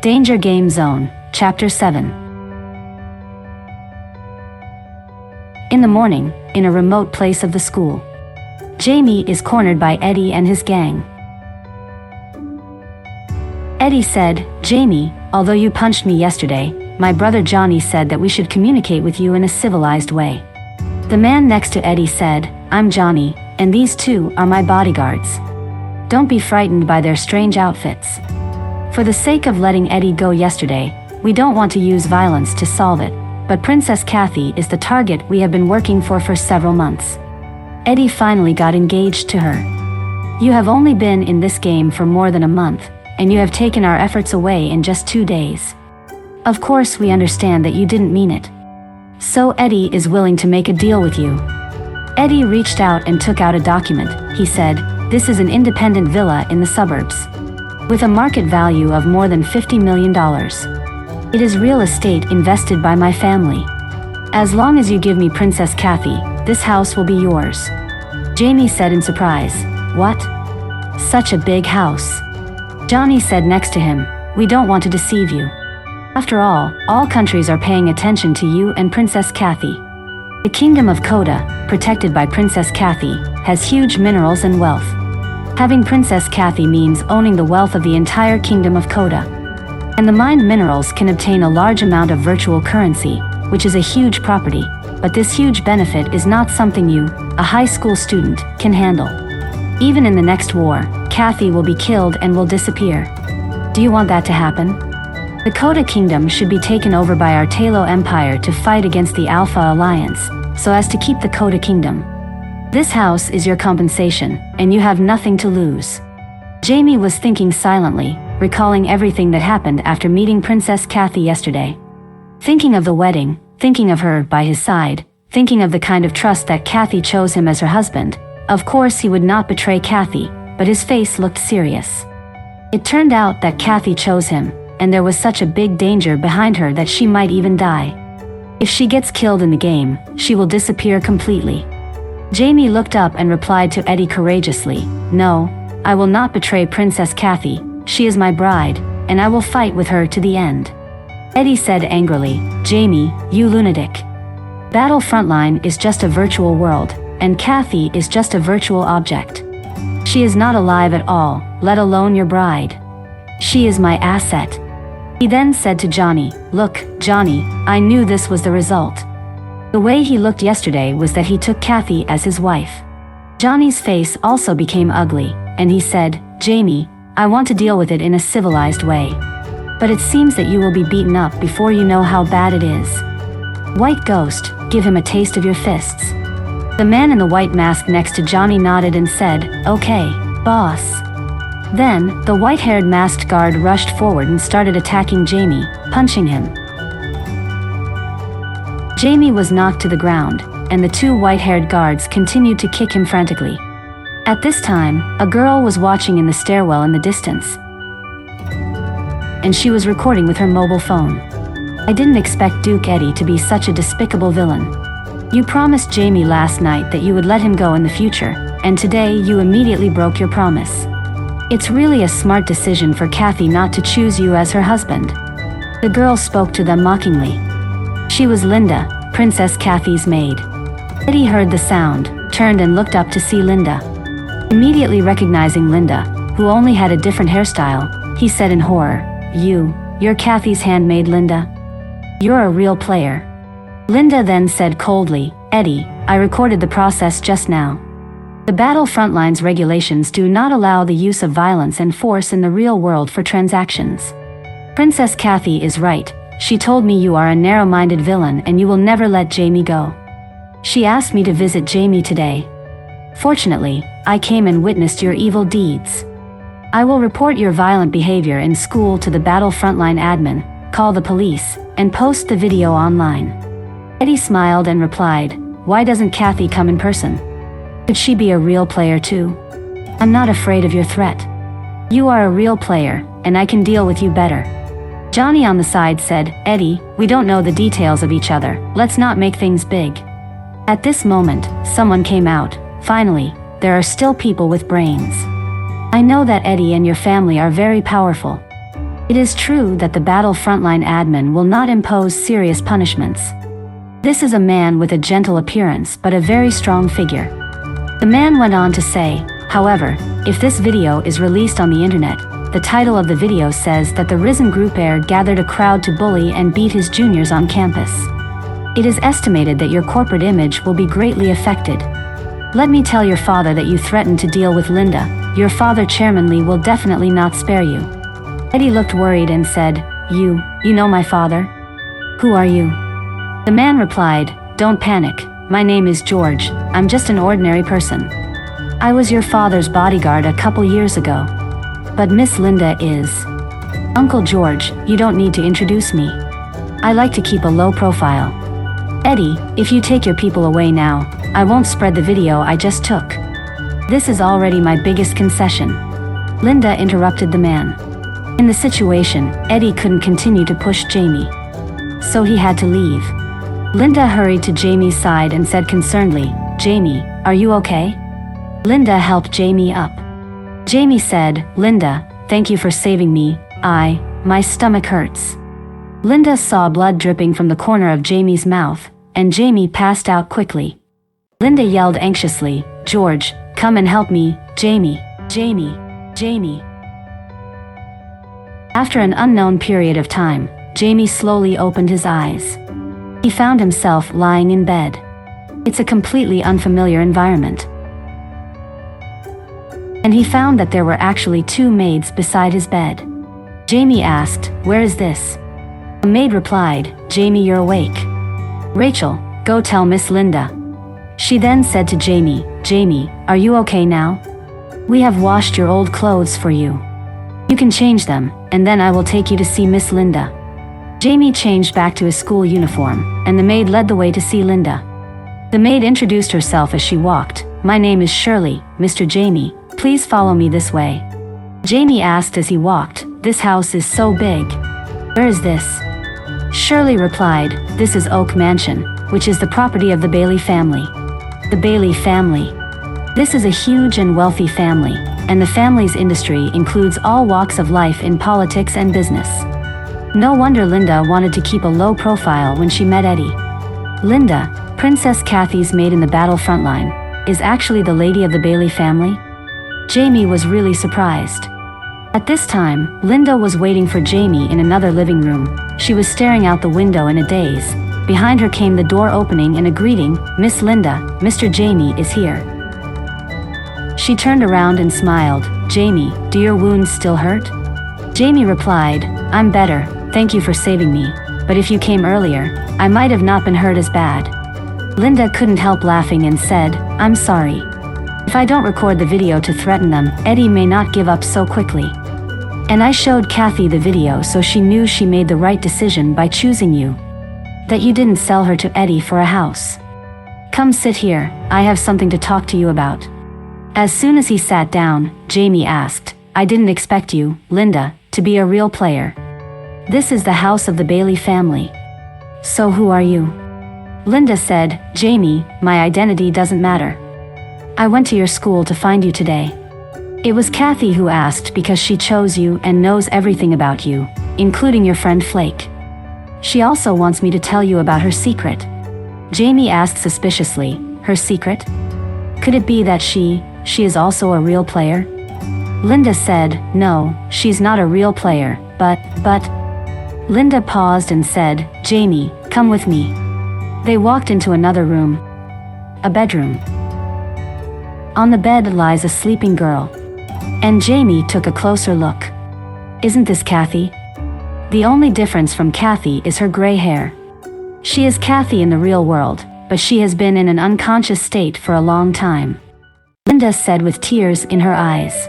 Danger Game Zone, Chapter 7. In the morning, in a remote place of the school, Jamie is cornered by Eddie and his gang. Eddie said, "Jamie, although you punched me yesterday, my brother Johnny said that we should communicate with you in a civilized way." The man next to Eddie said, "I'm Johnny, and these two are my bodyguards. Don't be frightened by their strange outfits. For the sake of letting Eddie go yesterday, we don't want to use violence to solve it, but Princess Kathy is the target we have been working for several months." Eddie finally got engaged to her. "You have only been in this game for more than a month, and you have taken our efforts away in just 2 days. Of course we understand that you didn't mean it. So Eddie is willing to make a deal with you." Eddie reached out and took out a document. He said, "This is an independent villa in the suburbs, with a market value of more than $50 million. It is real estate invested by my family. As long as you give me Princess Kathy, this house will be yours." Jamie said in surprise, "What? Such a big house." Johnny said next to him, "We don't want to deceive you. After all countries are paying attention to you and Princess Kathy. The kingdom of Koda, protected by Princess Kathy, has huge minerals and wealth. Having Princess Kathy means owning the wealth of the entire kingdom of Koda. And the mined minerals can obtain a large amount of virtual currency, which is a huge property, but this huge benefit is not something you, a high school student, can handle. Even in the next war, Kathy will be killed and will disappear. Do you want that to happen? The Koda kingdom should be taken over by our Talo Empire to fight against the Alpha Alliance, so as to keep the Koda kingdom. This house is your compensation, and you have nothing to lose." Jamie was thinking silently, recalling everything that happened after meeting Princess Kathy yesterday. Thinking of the wedding, thinking of her by his side, thinking of the kind of trust that Kathy chose him as her husband. Of course he would not betray Kathy, but his face looked serious. It turned out that Kathy chose him, and there was such a big danger behind her that she might even die. If she gets killed in the game, she will disappear completely. Jamie looked up and replied to Eddie courageously, "No, I will not betray Princess Kathy. She is my bride, and I will fight with her to the end." Eddie said angrily, "Jamie, you lunatic. Battle Frontline is just a virtual world, and Kathy is just a virtual object. She is not alive at all, let alone your bride. She is my asset." He then said to Johnny, "Look, Johnny, I knew this was the result. The way he looked yesterday was that he took Kathy as his wife." Johnny's face also became ugly, and he said, "Jamie, I want to deal with it in a civilized way. But it seems that you will be beaten up before you know how bad it is. White Ghost, give him a taste of your fists." The man in the white mask next to Johnny nodded and said, "Okay, boss." Then, the white-haired masked guard rushed forward and started attacking Jamie, punching him. Jamie was knocked to the ground, and the two white-haired guards continued to kick him frantically. At this time, a girl was watching in the stairwell in the distance, and she was recording with her mobile phone. "I didn't expect Duke Eddie to be such a despicable villain. You promised Jamie last night that you would let him go in the future, and today you immediately broke your promise. It's really a smart decision for Kathy not to choose you as her husband." The girl spoke to them mockingly. She was Linda, Princess Kathy's maid. Eddie heard the sound, turned and looked up to see Linda. Immediately recognizing Linda, who only had a different hairstyle, he said in horror, You're Kathy's handmaid, Linda? You're a real player." Linda then said coldly, "Eddie, I recorded the process just now. The Battle Frontline's regulations do not allow the use of violence and force in the real world for transactions. Princess Kathy is right. She told me you are a narrow-minded villain and you will never let Jamie go. She asked me to visit Jamie today. Fortunately, I came and witnessed your evil deeds. I will report your violent behavior in school to the Battle Frontline admin, call the police, and post the video online." Eddie smiled and replied, "Why doesn't Kathy come in person? Could she be a real player too? I'm not afraid of your threat. You are a real player, and I can deal with you better." Johnny on the side said, "Eddie, we don't know the details of each other, let's not make things big." At this moment, someone came out. "Finally, there are still people with brains. I know that Eddie and your family are very powerful. It is true that the battle frontline admin will not impose serious punishments. This is a man with a gentle appearance but a very strong figure. The man went on to say, however, if this video is released on the internet, the title of the video says that the risen group heir gathered a crowd to bully and beat his juniors on campus. It is estimated that your corporate image will be greatly affected. Let me tell your father that you threatened to deal with Linda. Your father Chairman Lee will definitely not spare you. Eddie looked worried and said, You know my father? Who are you? The man replied, Don't panic, my name is George, I'm just an ordinary person. I was your father's bodyguard a couple years ago. But Miss Linda is. Uncle George, you don't need to introduce me. I like to keep a low profile. Eddie, if you take your people away now, I won't spread the video I just took. This is already my biggest concession. Linda interrupted the man. In the situation, Eddie couldn't continue to push Jamie. So he had to leave. Linda hurried to Jamie's side and said concernedly, Jamie, are you okay? Linda helped Jamie up. Jamie said, Linda, thank you for saving me, my stomach hurts. Linda saw blood dripping from the corner of Jamie's mouth, and Jamie passed out quickly. Linda yelled anxiously, George, come and help me, Jamie, Jamie, Jamie. After an unknown period of time, Jamie slowly opened his eyes. He found himself lying in bed. It's a completely unfamiliar environment. And he found that there were actually two maids beside his bed. Jamie asked, Where is this? A maid replied, Jamie, you're awake. Rachel, go tell Miss Linda. She then said to Jamie, Jamie, are you okay now? We have washed your old clothes for you. You can change them, and then I will take you to see Miss Linda. Jamie changed back to his school uniform, and the maid led the way to see Linda. The maid introduced herself as she walked. My name is Shirley, Mr. Jamie, please follow me this way. Jamie asked as he walked, This house is so big. Where is this? Shirley replied, This is Oak Mansion, which is the property of the Bailey family. The Bailey family. This is a huge and wealthy family, and the family's industry includes all walks of life in politics and business. No wonder Linda wanted to keep a low profile when she met Eddie. Linda, Princess Kathy's maid in the battle frontline, is actually the lady of the Bailey family? Jamie was really surprised. At this time, Linda was waiting for Jamie in another living room. She was staring out the window in a daze. Behind her came the door opening and a greeting, Miss Linda, Mr. Jamie is here. She turned around and smiled, Jamie, do your wounds still hurt? Jamie replied, I'm better, thank you for saving me, but if you came earlier, I might have not been hurt as bad. Linda couldn't help laughing and said, I'm sorry. If I don't record the video to threaten them, Eddie may not give up so quickly. And I showed Kathy the video so she knew she made the right decision by choosing you. That you didn't sell her to Eddie for a house. Come sit here, I have something to talk to you about. As soon as he sat down, Jamie asked, I didn't expect you, Linda, to be a real player. This is the house of the Bailey family. So who are you? Linda said, Jamie, my identity doesn't matter. I went to your school to find you today. It was Kathy who asked because she chose you and knows everything about you, including your friend Flake. She also wants me to tell you about her secret. Jamie asked suspiciously, her secret? Could it be that she is also a real player? Linda said, no, she's not a real player, but... Linda paused and said, Jamie, come with me. They walked into another room. A bedroom. On the bed lies a sleeping girl. And Jamie took a closer look. Isn't this Kathy? The only difference from Kathy is her gray hair. She is Kathy in the real world, but she has been in an unconscious state for a long time. Linda said with tears in her eyes.